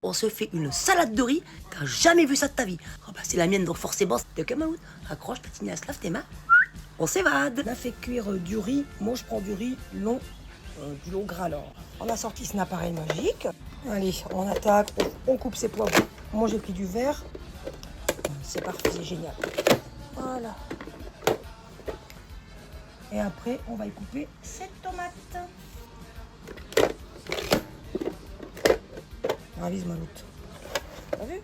On se fait une salade de riz, t'as jamais vu ça de ta vie. Oh bah c'est la mienne donc forcément, c'est de Mammouth. Accroche, Tatinas, lave tes mains, on s'évade. On a fait cuire du riz, moi je prends du riz long, du long gras alors. On a sorti ce appareil magique. Allez, on attaque, on coupe ses poivrons. Moi j'ai pris du vert, c'est parfait, c'est génial. Voilà. Et après, on va y couper cette tomate. Ravise Maloute. T'as vu?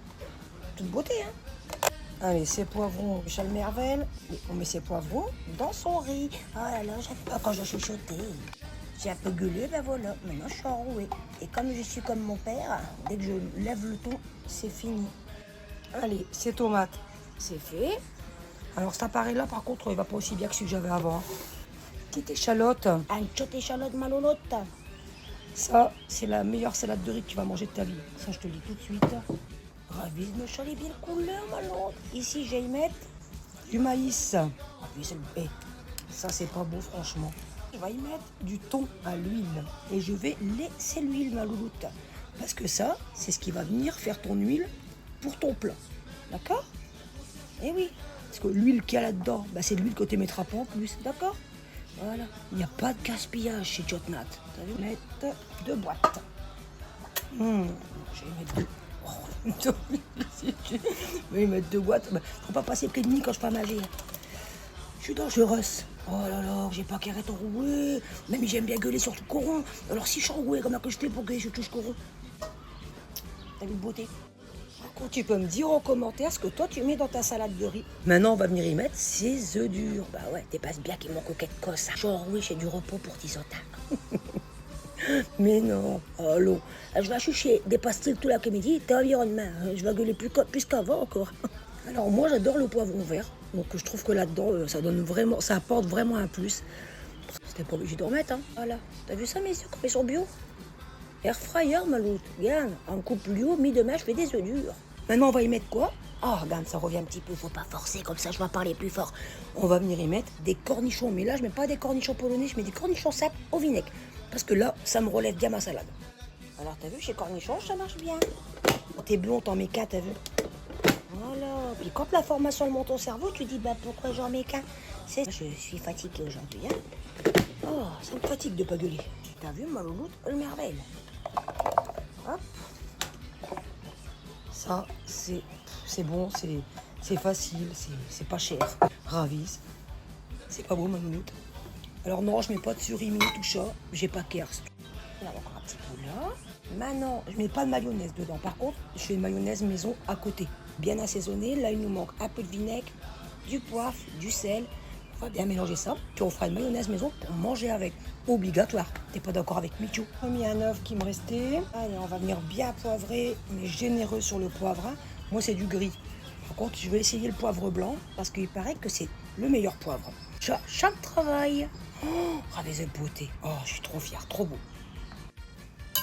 Toute beauté, hein? Allez, ces poivrons, Michel Merveille. On met ces poivrons dans son riz. Oh là là, j'aime pas quand je chuchotais. J'ai un peu gueulé, ben voilà. Maintenant, je suis enrouée. Et comme je suis comme mon père, dès que je lève le ton, c'est fini. Allez, ces tomates, c'est fait. Alors, cet appareil-là, par contre, il va pas aussi bien que celui que j'avais avant. Petite échalote. Un petite échalote malolote. Ça, c'est la meilleure salade de riz que tu vas manger de ta vie. Ça, je te le dis tout de suite. Ravise, me chalet bien couleur malolote. Ici, je vais y mettre du maïs. Et ça, c'est pas beau, franchement. Je vais y mettre du thon à l'huile. Et je vais laisser l'huile, ma louloute. Parce que ça, c'est ce qui va venir faire ton huile pour ton plat. D'accord? Eh oui. Parce que l'huile qu'il y a là-dedans, bah, c'est de l'huile que tu ne mettras pas en plus. D'accord? Voilà. Il n'y a pas de gaspillage chez Jotnat. Tu as vu? Mettre 2 boîtes. Je vais mettre 2. Je vais mettre 2 boîtes. Bah, faut pas passer près de midi quand je fais à manger. Je suis dangereuse. Oh là là, j'ai pas qu'à être enrouée. Même j'aime bien gueuler sur tout coron. Alors si je suis enrouée, comment que je fais pour gueuler sur tout ce coron? T'as vu de beauté? Par contre, tu peux me dire en commentaire ce que toi tu mets dans ta salade de riz. Maintenant, on va venir y mettre ces œufs durs. Bah ouais, t'es pas bien qu'ils m'ont coquette cosse. Je suis enrouée, j'ai du repos pour Tisota. Mais non, allô. Je vais achucher des pastilles tout l'après-midi, t'es environnement. Je vais gueuler plus qu'avant encore. Alors moi j'adore le poivron vert, donc je trouve que là-dedans ça donne vraiment, ça apporte vraiment un plus. C'était pas obligé d'en mettre, hein. Voilà. T'as vu ça mes yeux comme ils sont bio? Air fryer Maloute, regarde, en coupe bio, mi-demain je fais des œufs durs. Maintenant on va y mettre quoi? Ah regarde, ça revient un petit peu, faut pas forcer comme ça, je vais parler plus fort. On va venir y mettre des cornichons, mais là je mets pas des cornichons polonais, je mets des cornichons simples au vinaigre. Parce que là, ça me relève bien ma salade. Alors t'as vu, chez cornichons, ça marche bien. T'es blond, t'en mets qu'un, t'as vu? Voilà. Puis quand la formation monte au cerveau, tu dis, bah pourquoi j'en mets qu'un? Je suis fatiguée aujourd'hui, hein. Oh, ça me fatigue de pas gueuler. T'as vu, ma louloute, le merveille. Hop. Ça, c'est bon, c'est facile, c'est pas cher. Ravise. C'est pas beau, ma louloute. Alors non, je mets pas de surimi, tout ça. J'ai pas kers. Là, encore un petit peu là. Maintenant, je mets pas de mayonnaise dedans. Par contre, je fais une mayonnaise maison à côté. Bien assaisonnée. Là, il nous manque un peu de vinaigre, du poivre, du sel. On va bien mélanger ça. Puis on fera une mayonnaise maison pour manger avec. Obligatoire. T'es pas d'accord avec Michou? J'ai mis un œuf qui me restait. Allez, on va venir bien poivrer, mais généreux sur le poivre. Moi, c'est du gris. Par contre, je vais essayer le poivre blanc parce qu'il paraît que c'est le meilleur poivre. Chaque travail. Oh, ravise de beauté. Oh, je suis trop fière, trop beau.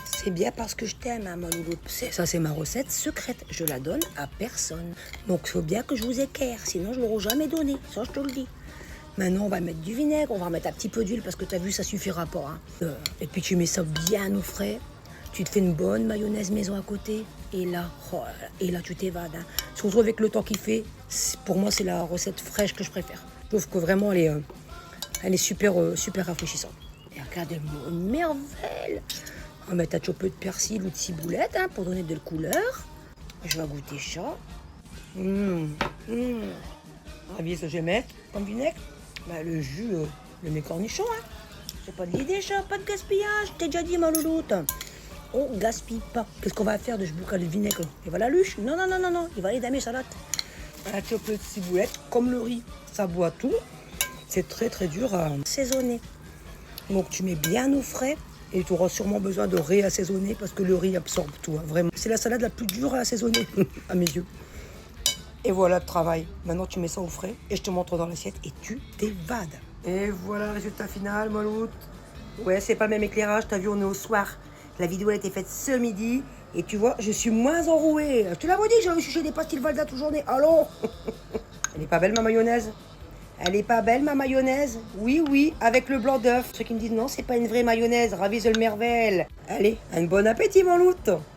C'est bien parce que je t'aime, hein, mon loulou. Ça, c'est ma recette secrète. Je la donne à personne. Donc, il faut bien que je vous équerre. Sinon, je ne l'aurais jamais donné. Ça, je te le dis. Maintenant, on va mettre du vinaigre. On va mettre un petit peu d'huile parce que tu as vu, ça suffira pas. Hein. Et puis, tu mets ça bien au frais. Tu te fais une bonne mayonnaise maison à côté. Et là, oh, et là tu t'évades. Hein. Surtout avec le temps qu'il fait. Pour moi, c'est la recette fraîche que je préfère. Je trouve que vraiment, elle est super, super rafraîchissante. Et regardez-moi, une merveille. On va mettre un petit peu de persil ou de ciboulette, hein, pour donner de la couleur. Je vais goûter ça. Ravier, ce que je vais mettre comme vinaigre. Bah, le jus, mes cornichons. Hein. C'est pas de l'idée, ça, pas de gaspillage. T'ai déjà dit, ma louloute. On gaspille pas. Qu'est-ce qu'on va faire de ce boucan de vinaigre? Il va la luche? Non, non, non, non, non. Il va aller dans mes salades. Un petit peu de ciboulette, comme le riz, ça boit tout. C'est très très dur à assaisonner. Donc tu mets bien au frais et tu auras sûrement besoin de réassaisonner parce que le riz absorbe tout, hein, vraiment. C'est la salade la plus dure à assaisonner, à mes yeux. Et voilà le travail. Maintenant tu mets ça au frais et je te montre dans l'assiette et tu t'évades. Et voilà le résultat final, Maloute. Ouais, c'est pas le même éclairage, t'as vu, on est au soir. La vidéo a été faite ce midi et tu vois, je suis moins enrouée. Je te l'avais dit, j'ai chuché des pastilles Valda toute journée. Allons. Elle est pas belle ma mayonnaise? Elle est pas belle ma mayonnaise? Oui, oui, avec le blanc d'œuf. Ceux qui me disent non, c'est pas une vraie mayonnaise, ravise le merveille. Allez, un bon appétit mon loute.